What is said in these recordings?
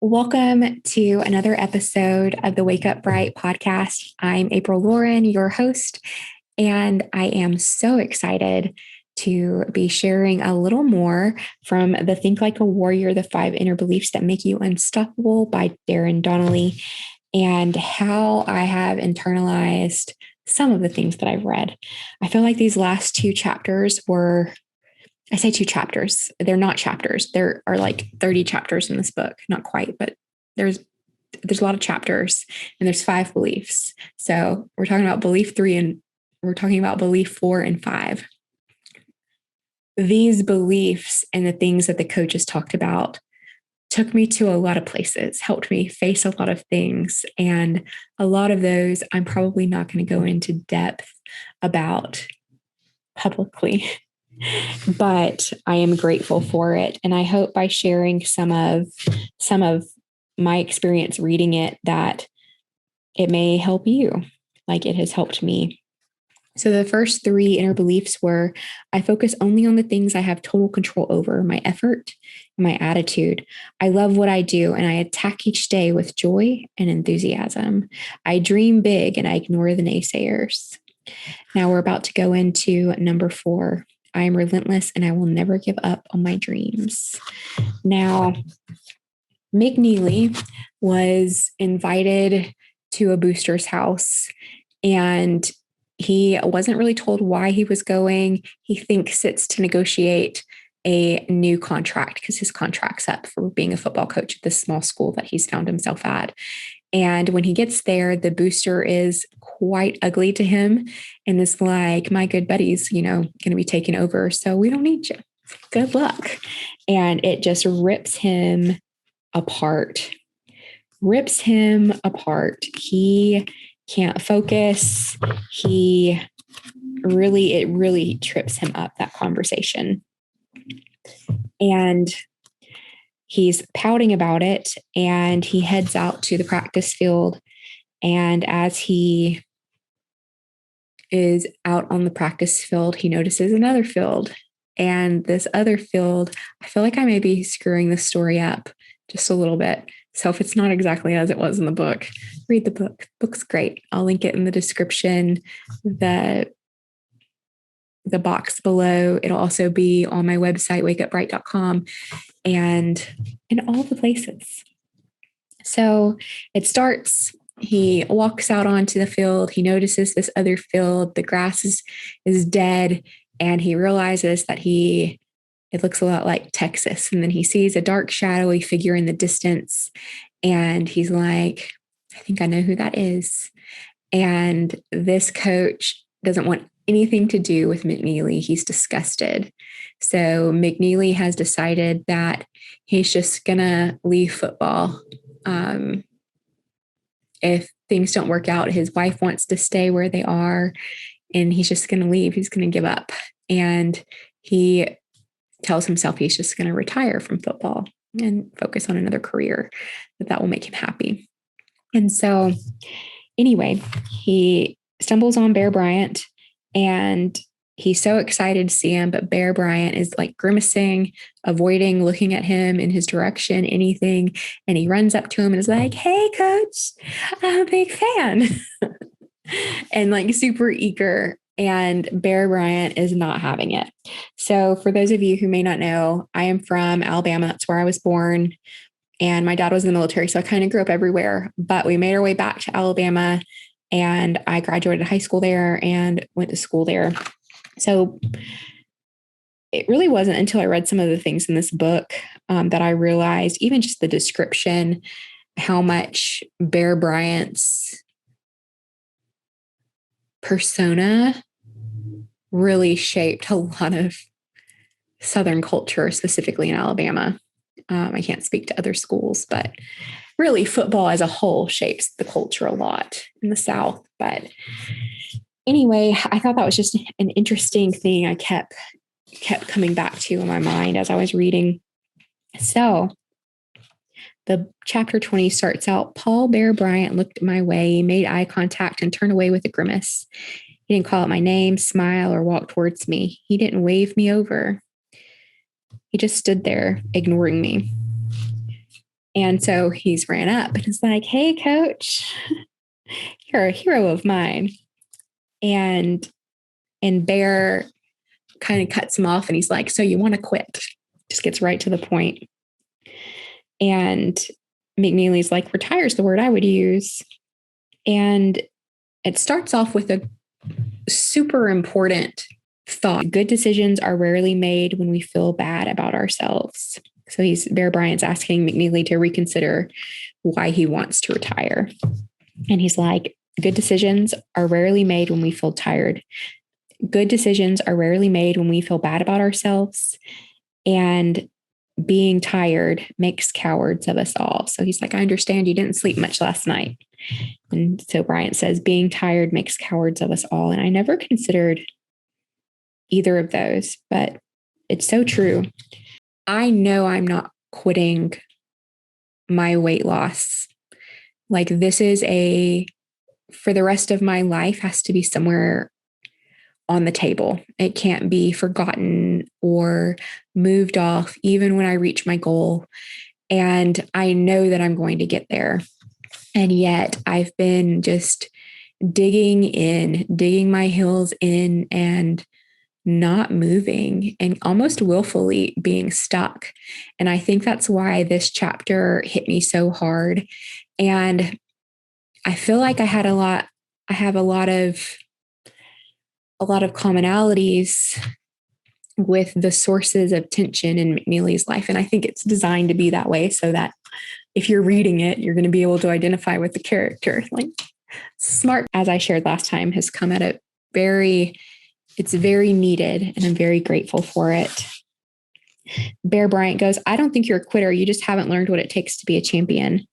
Welcome to another episode of the Wake Up Bright podcast. I'm April Lauren, your host, and I am so excited to be sharing a little more from the Think Like a Warrior, the 5 Inner Beliefs That Make You Unstoppable by Darrin Donnelly, and how I have internalized some of the things that I've read. I feel like these last 2 chapters were I say 2 chapters. They're not chapters. There are like 30 chapters in this book. Not quite, but there's a lot of chapters and there's 5 beliefs. So we're talking about belief 3 and we're talking about belief 4 and 5. These beliefs and the things that the coaches talked about took me to a lot of places, helped me face a lot of things. And a lot of those I'm probably not going to go into depth about publicly. But I am grateful for it. And I hope by sharing some of my experience reading it that it may help you like it has helped me. So the first 3 inner beliefs were I focus only on the things I have total control over, my effort and my attitude. I love what I do and I attack each day with joy and enthusiasm. I dream big and I ignore the naysayers. Now we're about to go into number 4. I am relentless and I will never give up on my dreams. Now, McNeely was invited to a booster's house and he wasn't really told why he was going. He thinks it's to negotiate a new contract because his contract's up for being a football coach at this small school that he's found himself at. And when he gets there, the booster is quite ugly to him and is like, my good buddy's, going to be taken over. So we don't need you. Good luck. And it just rips him apart. He can't focus. It really trips him up, that conversation. And he's pouting about it and he heads out to the practice field. And as he is out on the practice field, he notices another field. And this other field, I feel like I may be screwing the story up just a little bit. So if it's not exactly as it was in the book, read the book. The book's great. I'll link it in the description, the box below. It'll also be on my website, wakeupbright.com. And in all the places. So it starts, he walks out onto the field. He notices this other field. The grass is dead. And he realizes that it looks a lot like Texas. And then he sees a dark, shadowy figure in the distance. And he's like, I think I know who that is. And this coach doesn't want anything to do with McNeely. He's disgusted. So McNeely has decided that he's just going to leave football. If things don't work out, his wife wants to stay where they are, and he's just going to leave. He's going to give up. And he tells himself he's just going to retire from football and focus on another career that will make him happy. And so anyway, he stumbles on Bear Bryant and he's so excited to see him, but Bear Bryant is like grimacing, avoiding looking at him in his direction, anything. And he runs up to him and is like, hey, coach, I'm a big fan. And like super eager. And Bear Bryant is not having it. So for those of you who may not know, I am from Alabama. That's where I was born. And my dad was in the military. So I kind of grew up everywhere. But we made our way back to Alabama. And I graduated high school there and went to school there. So it really wasn't until I read some of the things in this book that I realized, even just the description, how much Bear Bryant's persona really shaped a lot of Southern culture, specifically in Alabama. I can't speak to other schools, but really football as a whole shapes the culture a lot in the South. But anyway, I thought that was just an interesting thing I kept coming back to in my mind as I was reading. So the chapter 20 starts out, Paul Bear Bryant looked my way, made eye contact, and turned away with a grimace. He didn't call out my name, smile, or walk towards me. He didn't wave me over. He just stood there, ignoring me. And so he's ran up and is like, hey, coach, you're a hero of mine. And Bear kind of cuts him off and he's like, so you want to quit? Just gets right to the point. And McNeely's like, retire's the word I would use. And it starts off with a super important thought. Good decisions are rarely made when we feel bad about ourselves. So Bear Bryant's asking McNeely to reconsider why he wants to retire. And he's like, good decisions are rarely made when we feel tired. Good decisions are rarely made when we feel bad about ourselves. And being tired makes cowards of us all. So he's like, I understand you didn't sleep much last night. And so Bryant says, being tired makes cowards of us all. And I never considered either of those, but it's so true. I know I'm not quitting my weight loss. Like this is for the rest of my life has to be somewhere on the table. It can't be forgotten or moved off, even when I reach my goal. And I know that I'm going to get there. And yet I've been just digging my heels in and not moving and almost willfully being stuck. And I think that's why this chapter hit me so hard. And I feel like I have a lot of commonalities with the sources of tension in McNeely's life. And I think it's designed to be that way so that if you're reading it, you're going to be able to identify with the character. Like smart, as I shared last time, has come at it's very needed, and I'm very grateful for it. Bear Bryant goes, I don't think you're a quitter. You just haven't learned what it takes to be a champion.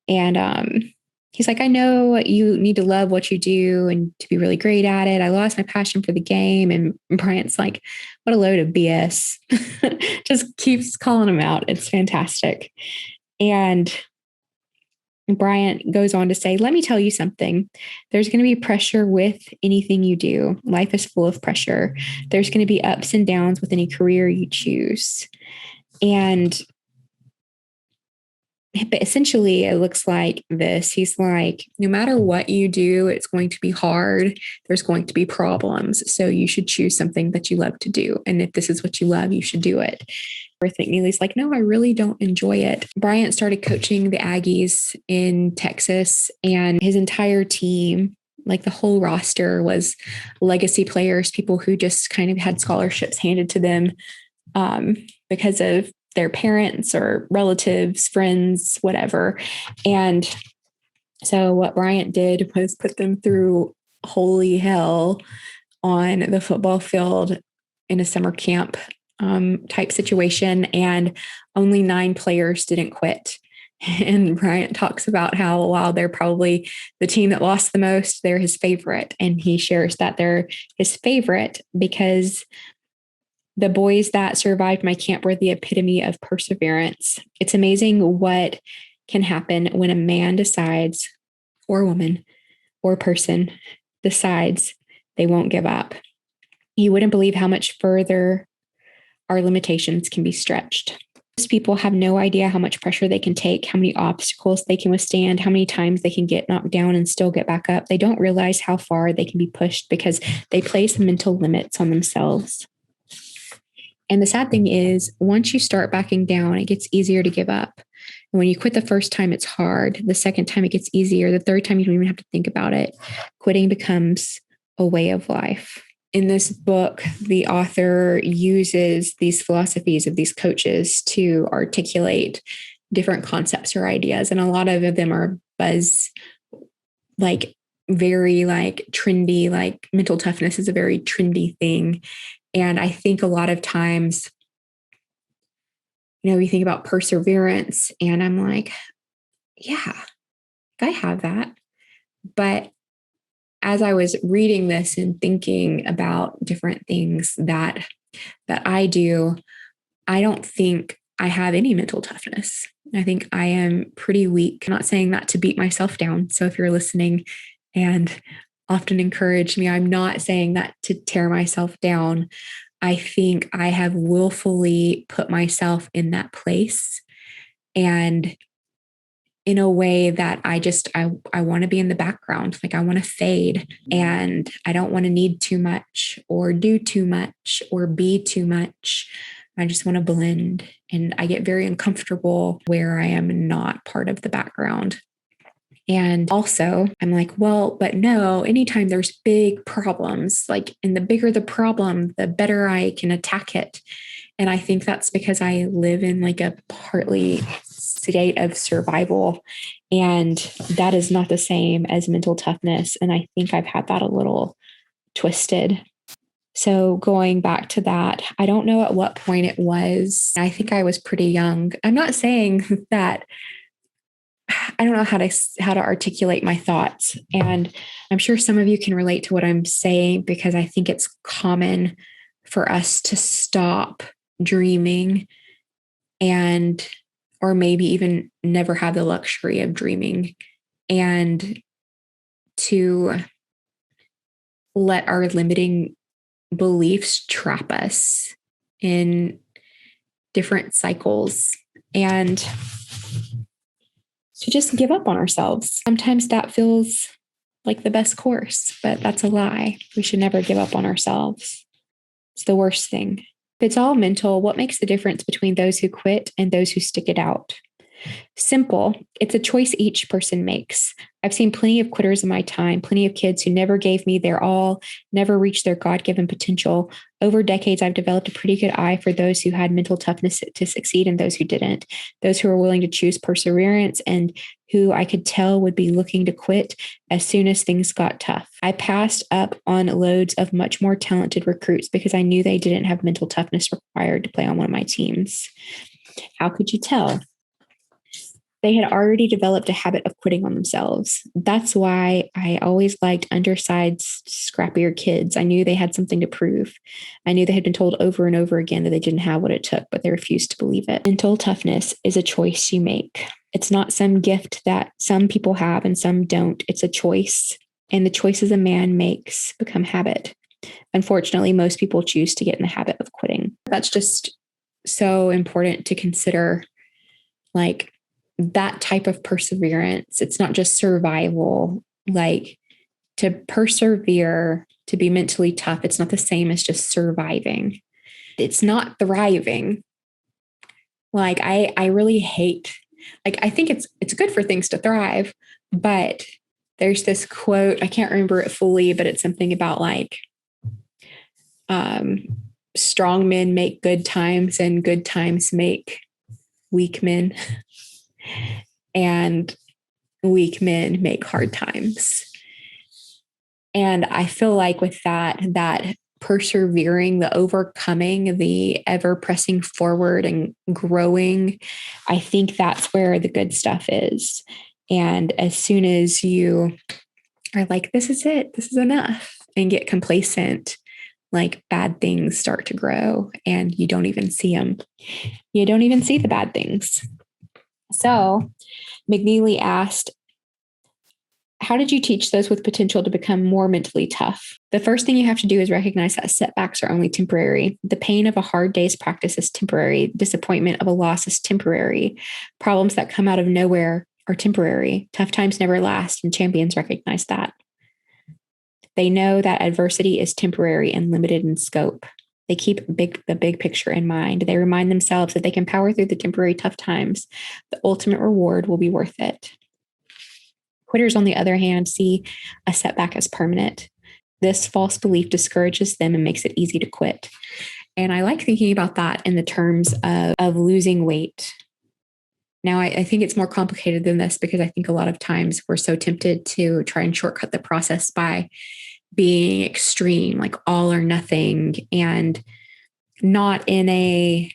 And he's like, I know you need to love what you do and to be really great at it. I lost my passion for the game. And Bryant's like, what a load of BS. Just keeps calling him out. It's fantastic. And Bryant goes on to say, let me tell you something. There's going to be pressure with anything you do. Life is full of pressure. There's going to be ups and downs with any career you choose. But essentially, it looks like this. He's like, no matter what you do, it's going to be hard. There's going to be problems. So you should choose something that you love to do. And if this is what you love, you should do it. I think Neely's like, no, I really don't enjoy it. Bryant started coaching the Aggies in Texas, and his entire team, like the whole roster, was legacy players, people who just kind of had scholarships handed to them because of their parents or relatives, friends, whatever. And so what Bryant did was put them through holy hell on the football field in a summer camp type situation. And only 9 players didn't quit. And Bryant talks about how, while they're probably the team that lost the most, they're his favorite. And he shares that they're his favorite because the boys that survived my camp were the epitome of perseverance. It's amazing what can happen when a man decides, or woman, or person decides they won't give up. You wouldn't believe how much further our limitations can be stretched. Most people have no idea how much pressure they can take, how many obstacles they can withstand, how many times they can get knocked down and still get back up. They don't realize how far they can be pushed because they place mental limits on themselves. And the sad thing is, once you start backing down, it gets easier to give up. And when you quit the first time, it's hard. The second time, it gets easier. The third time, you don't even have to think about it. Quitting becomes a way of life. In this book, the author uses these philosophies of these coaches to articulate different concepts or ideas. And a lot of them are very trendy, like mental toughness is a very trendy thing. And I think a lot of times, we think about perseverance, and I'm like, yeah, I have that. But as I was reading this and thinking about different things that I do, I don't think I have any mental toughness. I think I am pretty weak. I'm not saying that to beat myself down. So if you're listening and often encourage me, I'm not saying that to tear myself down. I think I have willfully put myself in that place and in a way that I want to be in the background. Like I want to fade, and I don't want to need too much or do too much or be too much. I just want to blend, and I get very uncomfortable where I am not part of the background. And also I'm like, well, but no, anytime there's big problems, like, and the bigger the problem, the better I can attack it. And I think that's because I live in like a partly state of survival. And that is not the same as mental toughness. And I think I've had that a little twisted. So going back to that, I don't know at what point it was. I think I was pretty young. I'm not saying that I don't know how to articulate my thoughts. And I'm sure some of you can relate to what I'm saying, because I think it's common for us to stop dreaming, and or maybe even never have the luxury of dreaming, and to let our limiting beliefs trap us in different cycles, and to just give up on ourselves. Sometimes that feels like the best course, but that's a lie. We should never give up on ourselves. It's the worst thing. If it's all mental, what makes the difference between those who quit and those who stick it out? Simple. It's a choice each person makes. I've seen plenty of quitters in my time, plenty of kids who never gave me their all, never reached their God-given potential. Over decades, I've developed a pretty good eye for those who had mental toughness to succeed and those who didn't, those who were willing to choose perseverance and who I could tell would be looking to quit as soon as things got tough. I passed up on loads of much more talented recruits because I knew they didn't have mental toughness required to play on one of my teams. How could you tell? They had already developed a habit of quitting on themselves. That's why I always liked undersized, scrappier kids. I knew they had something to prove. I knew they had been told over and over again that they didn't have what it took, but they refused to believe it. Mental toughness is a choice you make. It's not some gift that some people have and some don't. It's a choice. And the choices a man makes become habit. Unfortunately, most people choose to get in the habit of quitting. That's just so important to consider, like, that type of perseverance. It's not just survival. Like, to persevere, to be mentally tough, it's not the same as just surviving. It's not thriving. Like, I really hate, like, I think it's good for things to thrive, but there's this quote, I can't remember it fully, but it's something about like, strong men make good times and good times make weak men. And weak men make hard times. And I feel like with that persevering, the overcoming, the ever pressing forward and growing, I think that's where the good stuff is. And as soon as you are like, this is it, this is enough, and get complacent, like, bad things start to grow and you don't even see them. You don't even see the bad things. So McNeely asked, how did you teach those with potential to become more mentally tough? The first thing you have to do is recognize that setbacks are only temporary. The pain of a hard day's practice is temporary. Disappointment of a loss is temporary. Problems that come out of nowhere are temporary. Tough times never last, and champions recognize that. They know that adversity is temporary and limited in scope. They keep the big picture in mind. They remind themselves that they can power through the temporary tough times. The ultimate reward will be worth it. Quitters, on the other hand, see a setback as permanent. This false belief discourages them and makes it easy to quit. And I like thinking about that in the terms of losing weight. Now, I think it's more complicated than this, because I think a lot of times we're so tempted to try and shortcut the process by being extreme, like all or nothing, and not in a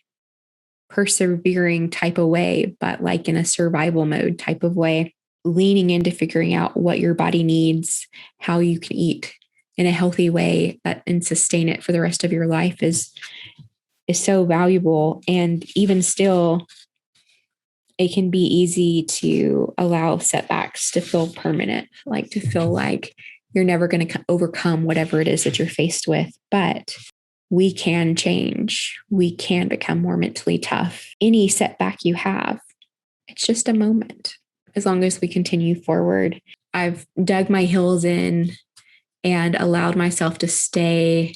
persevering type of way, but like in a survival mode type of way, leaning into figuring out what your body needs, how you can eat in a healthy way and sustain it for the rest of your life is so valuable. And even still, it can be easy to allow setbacks to feel permanent, like to feel like you're never going to overcome whatever it is that you're faced with. But we can change. We can become more mentally tough. Any setback you have it's just a moment. As long as we continue forward, I've dug my heels in and allowed myself to stay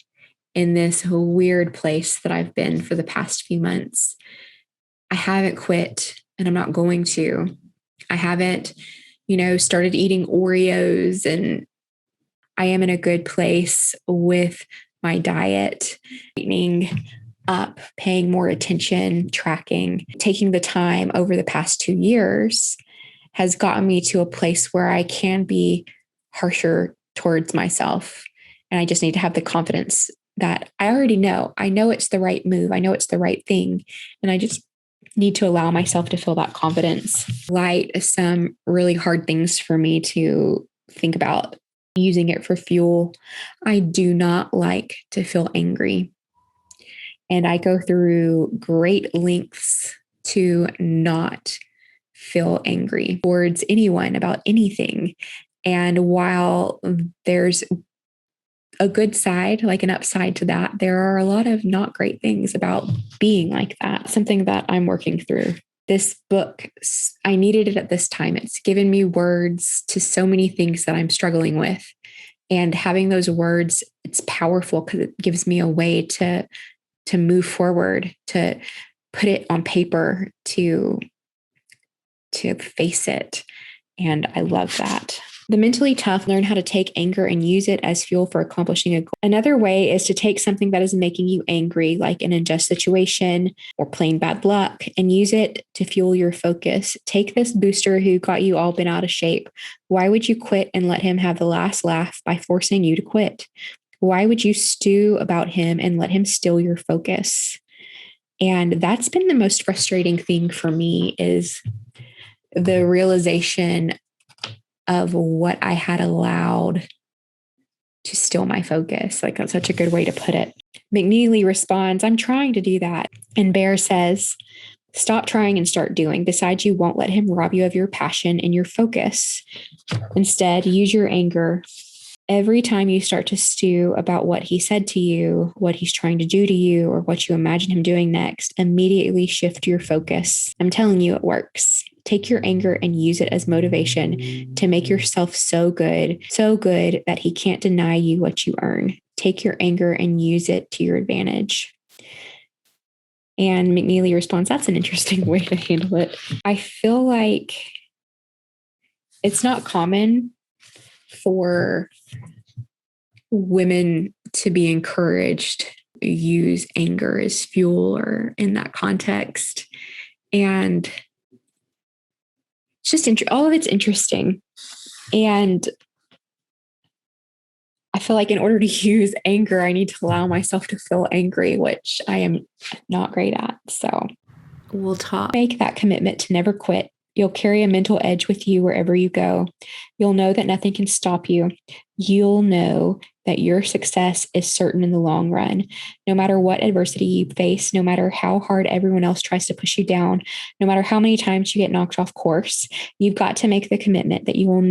in this weird place that I've been for the past few months. I haven't quit, and I'm not going to. I haven't, started eating Oreos, and I am in a good place with my diet, eating up, paying more attention, tracking, taking the time over the past 2 years has gotten me to a place where I can be harsher towards myself. And I just need to have the confidence that I already know. I know it's the right move. I know it's the right thing. And I just need to allow myself to feel that confidence. Light some really hard things for me to think about, using it for fuel. I do not like to feel angry. And I go through great lengths to not feel angry towards anyone about anything. And while there's a good side, like an upside to that, there are a lot of not great things about being like that, something that I'm working through. This book, I needed it at this time. It's given me words to so many things that I'm struggling with. And having those words, it's powerful because it gives me a way to move forward, to put it on paper, to face it. And I love that. The mentally tough learn how to take anger and use it as fuel for accomplishing a goal. Another way is to take something that is making you angry, like an unjust situation or plain bad luck, and use it to fuel your focus. Take this booster who got you all bent out of shape. Why would you quit and let him have the last laugh by forcing you to quit? Why would you stew about him and let him steal your focus? And that's been the most frustrating thing for me, is the realization of what I had allowed to steal my focus. Like, that's such a good way to put it. McNeely responds, I'm trying to do that. And Bear says, stop trying and start doing. Decide you won't let him rob you of your passion and your focus. Instead, use your anger. Every time you start to stew about what he said to you, what he's trying to do to you, or what you imagine him doing next, immediately shift your focus. I'm telling you, it works. Take your anger and use it as motivation to make yourself so good that he can't deny you what you earn. Take your anger and use it to your advantage. And McNeely responds, that's an interesting way to handle it. I feel like it's not common for women to be encouraged to use anger as fuel or in that context. And it's just all of it's interesting. And I feel like in order to use anger, I need to allow myself to feel angry, which I am not great at. So we'll talk. Make that commitment to never quit. You'll carry a mental edge with you wherever you go. You'll know that nothing can stop you. You'll know that your success is certain in the long run. No matter what adversity you face, no matter how hard everyone else tries to push you down, no matter how many times you get knocked off course, you've got to make the commitment that it will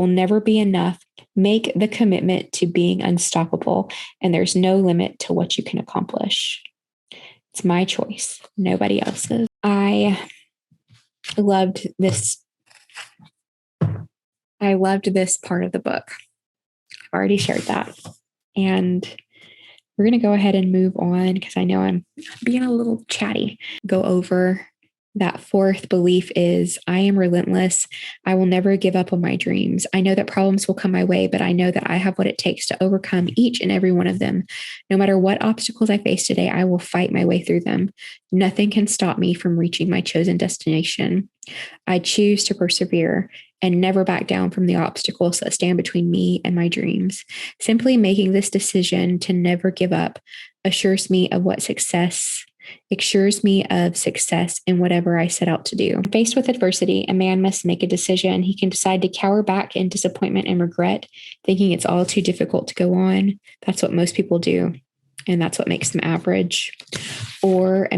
never be enough. Make the commitment to being unstoppable, and there's no limit to what you can accomplish. It's my choice, nobody else's. I loved this part of the book. I've already shared that. And we're going to go ahead and move on because I know I'm being a little chatty. Go over that fourth belief is I am relentless. I will never give up on my dreams. I know that problems will come my way, but I know that I have what it takes to overcome each and every one of them. No matter what obstacles I face today, I will fight my way through them. Nothing can stop me from reaching my chosen destination. I choose to persevere and never back down from the obstacles that stand between me and my dreams. Simply making this decision to never give up assures me of success in whatever I set out to do. Faced with adversity, a man must make a decision. He can decide to cower back in disappointment and regret, thinking it's all too difficult to go on. That's what most people do, and that's what makes them average. Or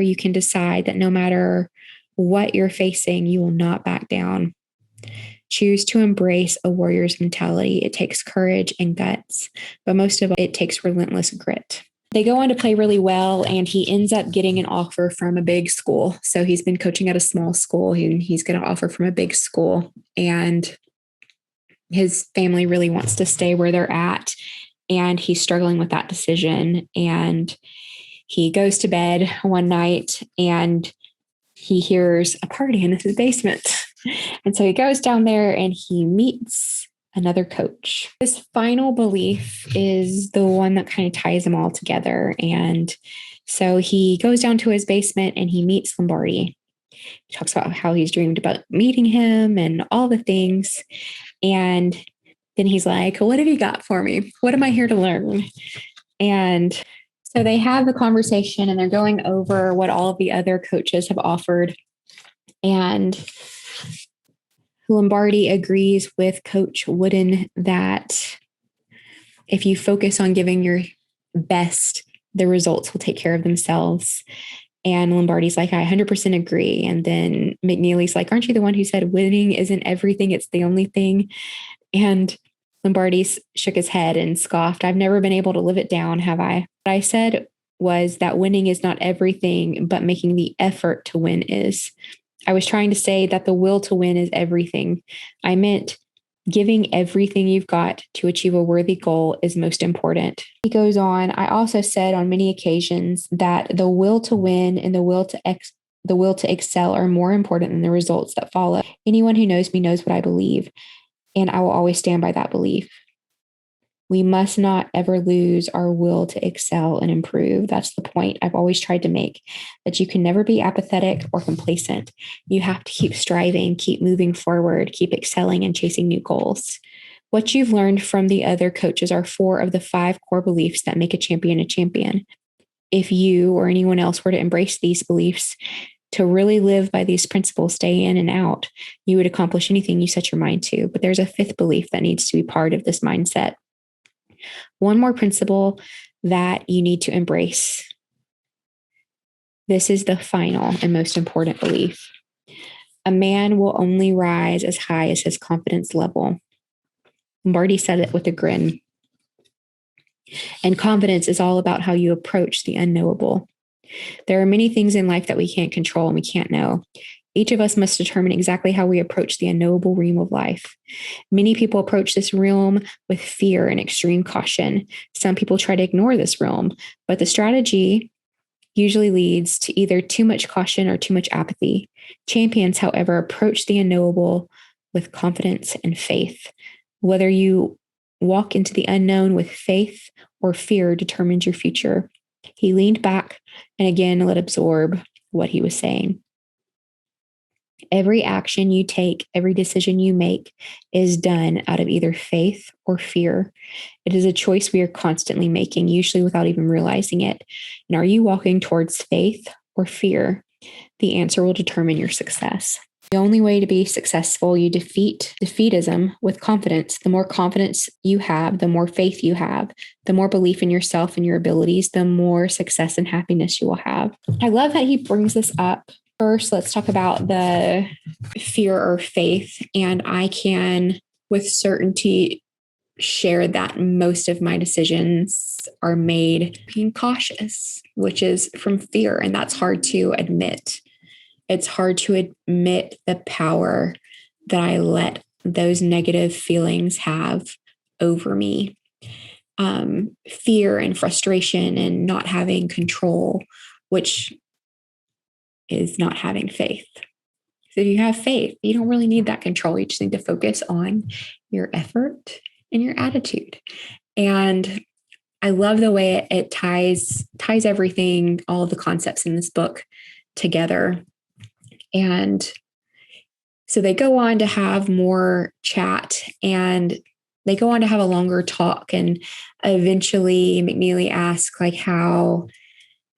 you can decide that no matter what you're facing, you will not back down. Choose to embrace a warrior's mentality. It takes courage and guts, but most of all, it takes relentless grit. They go on to play really well, and he ends up getting an offer from a big school. So he's been coaching at a small school, and he's going to offer from a big school. And his family really wants to stay where they're at, and he's struggling with that decision. And he goes to bed one night, and he hears a party in his basement. And so he goes down there, and he meets another coach. This final belief is the one that kind of ties them all together. And so he goes down to his basement, and he meets Lombardi. He talks about how he's dreamed about meeting him and all the things. And then he's like, what have you got for me? What am I here to learn? And so they have the conversation, and they're going over what all of the other coaches have offered. And Lombardi agrees with Coach Wooden that if you focus on giving your best, the results will take care of themselves. And Lombardi's like, I 100% agree. And then McNeely's like, aren't you the one who said winning isn't everything? It's the only thing. And Lombardi shook his head and scoffed. I've never been able to live it down, have I? What I said was that winning is not everything, but making the effort to win is. I was trying to say that the will to win is everything. I meant giving everything you've got to achieve a worthy goal is most important. He goes on, I also said on many occasions that the will to win and the will to excel are more important than the results that follow. Anyone who knows me knows what I believe, and I will always stand by that belief. We must not ever lose our will to excel and improve. That's the point I've always tried to make, that you can never be apathetic or complacent. You have to keep striving, keep moving forward, keep excelling and chasing new goals. What you've learned from the other coaches are 4 of the 5 core beliefs that make a champion a champion. If you or anyone else were to embrace these beliefs, to really live by these principles day in and out, you would accomplish anything you set your mind to. But there's a 5th belief that needs to be part of this mindset. One more principle that you need to embrace. This is the final and most important belief. A man will only rise as high as his confidence level. Lombardi said it with a grin. And confidence is all about how you approach the unknowable. There are many things in life that we can't control and we can't know. Each of us must determine exactly how we approach the unknowable realm of life. Many people approach this realm with fear and extreme caution. Some people try to ignore this realm, but the strategy usually leads to either too much caution or too much apathy. Champions, however, approach the unknowable with confidence and faith. Whether you walk into the unknown with faith or fear determines your future. He leaned back and again let absorb what he was saying. Every action you take, every decision you make is done out of either faith or fear. It is a choice we are constantly making, usually without even realizing it. And are you walking towards faith or fear? The answer will determine your success. The only way to be successful, you defeat defeatism with confidence. The more confidence you have, the more faith you have, the more belief in yourself and your abilities, the more success and happiness you will have. I love that he brings this up. First, let's talk about the fear or faith. And I can, with certainty, share that most of my decisions are made being cautious, which is from fear. And that's hard to admit. It's hard to admit the power that I let those negative feelings have over me. Fear and frustration and not having control, which is not having faith. So if you have faith, you don't really need that control. You just need to focus on your effort and your attitude. And I love the way it ties everything, all of the concepts in this book together. And so they go on to have more chat, and they go on to have a longer talk. And eventually McNeely asks, like, how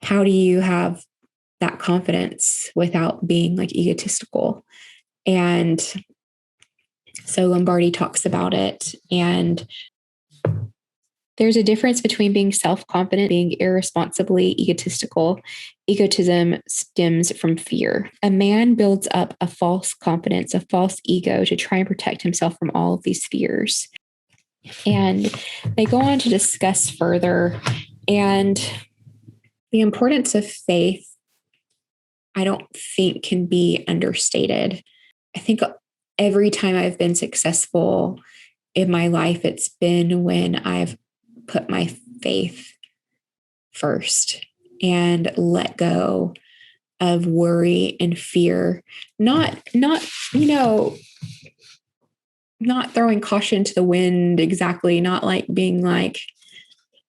do you have that confidence without being like egotistical? And so Lombardi talks about it. And there's a difference between being self-confident, being irresponsibly egotistical. Egotism stems from fear. A man builds up a false confidence, a false ego to try and protect himself from all of these fears. And they go on to discuss further. And the importance of faith, I don't think can be understated. I think every time I've been successful in my life, it's been when I've put my faith first and let go of worry and fear, not throwing caution to the wind exactly, not like being like,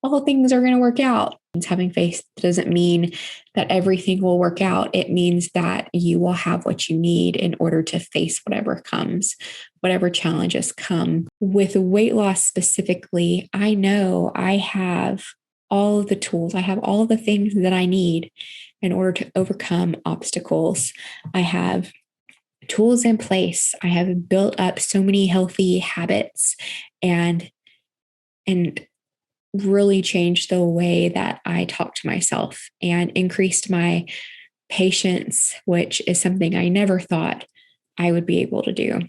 all things are going to work out. Having faith doesn't mean that everything will work out. It means that you will have what you need in order to face whatever comes, whatever challenges come. With weight loss specifically, I know I have all of the tools. I have all of the things that I need in order to overcome obstacles. I have tools in place. I have built up so many healthy habits and really changed the way that I talk to myself and increased my patience, which is something I never thought I would be able to do.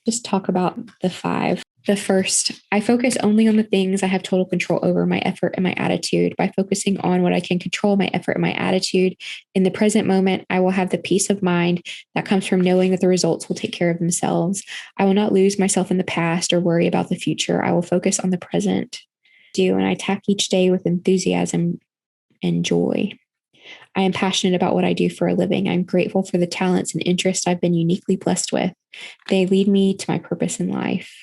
Just talk about the 5. The first, I focus only on the things I have total control over, my effort and my attitude. By focusing on what I can control, my effort and my attitude, in the present moment, I will have the peace of mind that comes from knowing that the results will take care of themselves. I will not lose myself in the past or worry about the future. I will focus on the present. And I attack each day with enthusiasm and joy. I am passionate about what I do for a living. I'm grateful for the talents and interests I've been uniquely blessed with. They lead me to my purpose in life.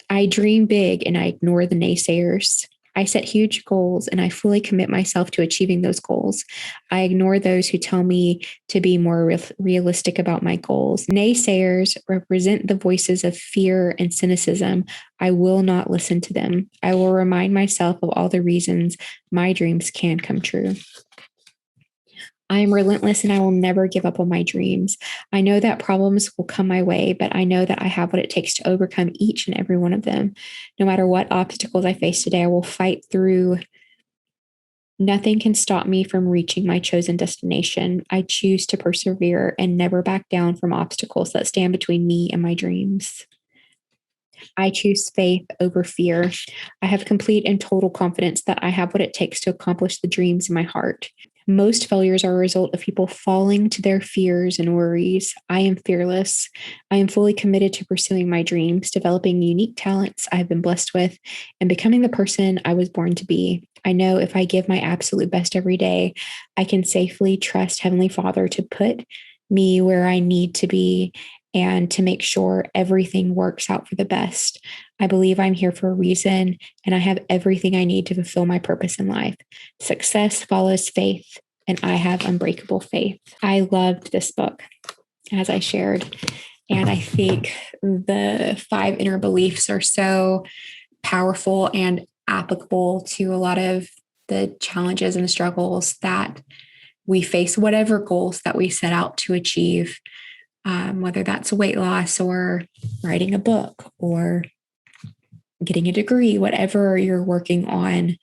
I dream big and I ignore the naysayers. I set huge goals and I fully commit myself to achieving those goals. I ignore those who tell me to be more realistic about my goals. Naysayers represent the voices of fear and cynicism. I will not listen to them. I will remind myself of all the reasons my dreams can come true. I am relentless and I will never give up on my dreams. I know that problems will come my way, but I know that I have what it takes to overcome each and every one of them. No matter what obstacles I face today, I will fight through. Nothing can stop me from reaching my chosen destination. I choose to persevere and never back down from obstacles that stand between me and my dreams. I choose faith over fear. I have complete and total confidence that I have what it takes to accomplish the dreams in my heart. Most failures are a result of people falling to their fears and worries. I am fearless. I am fully committed to pursuing my dreams, developing unique talents I have been blessed with, and becoming the person I was born to be. I know if I give my absolute best every day, I can safely trust Heavenly Father to put me where I need to be and to make sure everything works out for the best. I believe I'm here for a reason, and I have everything I need to fulfill my purpose in life. Success follows faith, and I have unbreakable faith. I loved this book, as I shared, and I think the 5 inner beliefs are so powerful and applicable to a lot of the challenges and the struggles that we face, whatever goals that we set out to achieve. Whether that's weight loss or writing a book or getting a degree, whatever you're working on,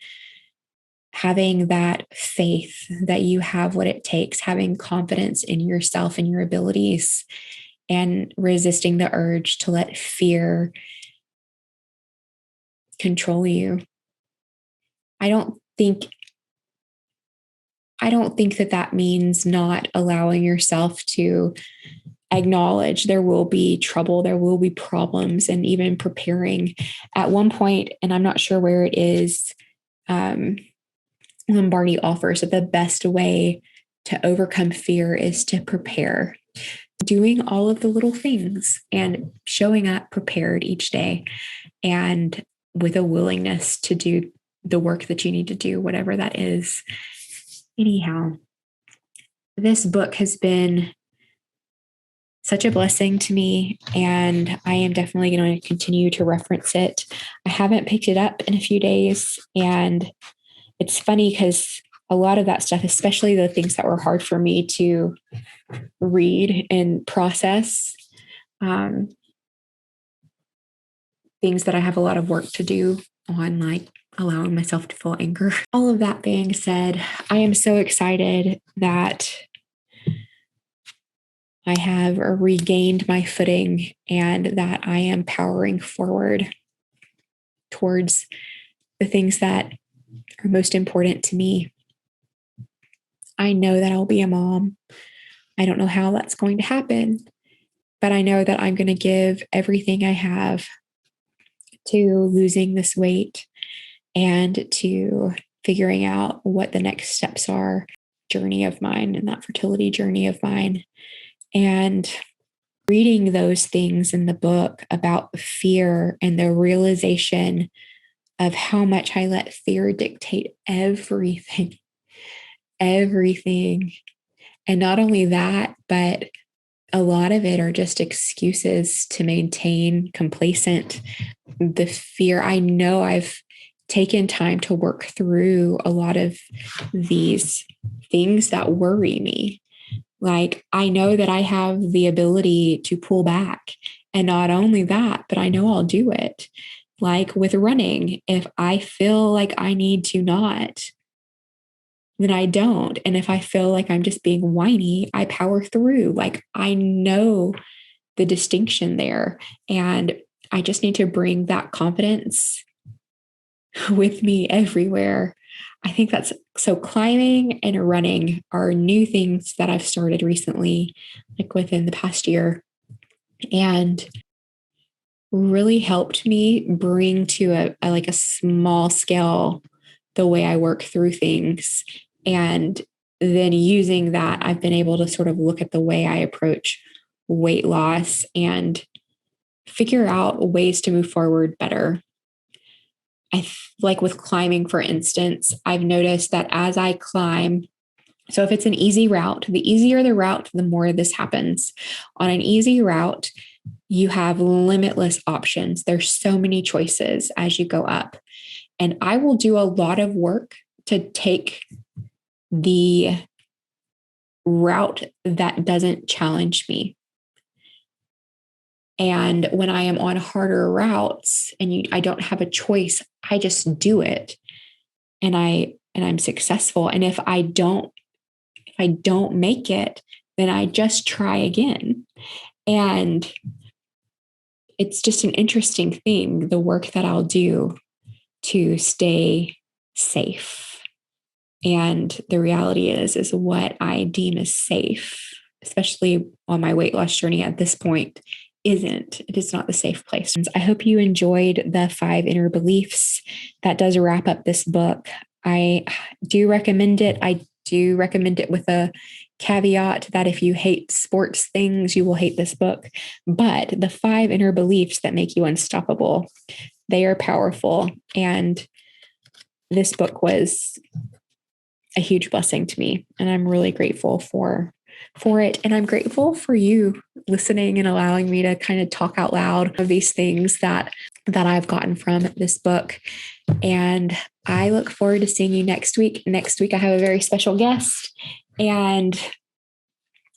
having that faith that you have what it takes, having confidence in yourself and your abilities, and resisting the urge to let fear control you. I don't think that means not allowing yourself to acknowledge there will be trouble, there will be problems, and even preparing. At one point, and I'm not sure where it is, Lombardi offers that the best way to overcome fear is to prepare. Doing all of the little things and showing up prepared each day and with a willingness to do the work that you need to do, whatever that is. Anyhow, this book has been such a blessing to me, and I am definitely going to continue to reference it. I haven't picked it up in a few days, and it's funny because a lot of that stuff, especially the things that were hard for me to read and process, things that I have a lot of work to do on, like allowing myself to feel anger. All of that being said, I am so excited that I have regained my footing and that I am powering forward towards the things that are most important to me. I know that I'll be a mom. I don't know how that's going to happen, but I know that I'm going to give everything I have to losing this weight and to figuring out what the next steps are, journey of mine and that fertility journey of mine. And reading those things in the book about fear and the realization of how much I let fear dictate everything. And not only that, but a lot of it are just excuses to maintain complacent. The fear, I know I've taken time to work through a lot of these things that worry me. Like, I know that I have the ability to pull back. And not only that, but I know I'll do it. Like with running, if I feel like I need to not, then I don't. And if I feel like I'm just being whiny, I power through. Like, I know the distinction there. And I just need to bring that confidence with me everywhere. I think that's so. Climbing and running are new things that I've started recently, like within the past year, and really helped me bring to a small scale the way I work through things. And then using that, I've been able to sort of look at the way I approach weight loss and figure out ways to move forward better. Like with climbing, for instance, I've noticed that as I climb, so if it's an easy route, the easier the route, the more this happens. On an easy route, you have limitless options. There's so many choices as you go up. And I will do a lot of work to take the route that doesn't challenge me. And when I am on harder routes and I don't have a choice, I just do it. And I'm successful. And if I don't make it, then I just try again. And it's just an interesting thing, the work that I'll do to stay safe. And the reality is what I deem as safe, especially on my weight loss journey at this point, it is not the safe place. I hope you enjoyed the 5 inner beliefs. That does wrap up this book. I do recommend it. I do recommend it with a caveat that if you hate sports things, you will hate this book. But the 5 inner beliefs that make you unstoppable, they are powerful. And this book was a huge blessing to me. And I'm really grateful for it. And I'm grateful for you listening and allowing me to kind of talk out loud of these things that I've gotten from this book. And I look forward to seeing you next week. Next week, I have a very special guest. And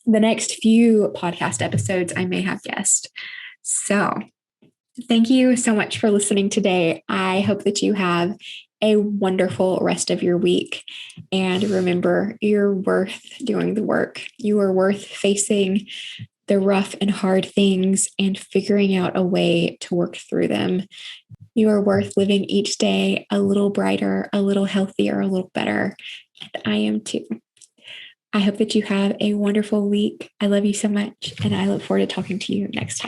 the next few podcast episodes, I may have guests. So thank you so much for listening today. I hope that you have a wonderful rest of your week. And remember, you're worth doing the work. You are worth facing the rough and hard things and figuring out a way to work through them. You are worth living each day a little brighter, a little healthier, a little better. And I am too. I hope that you have a wonderful week. I love you so much. And I look forward to talking to you next time.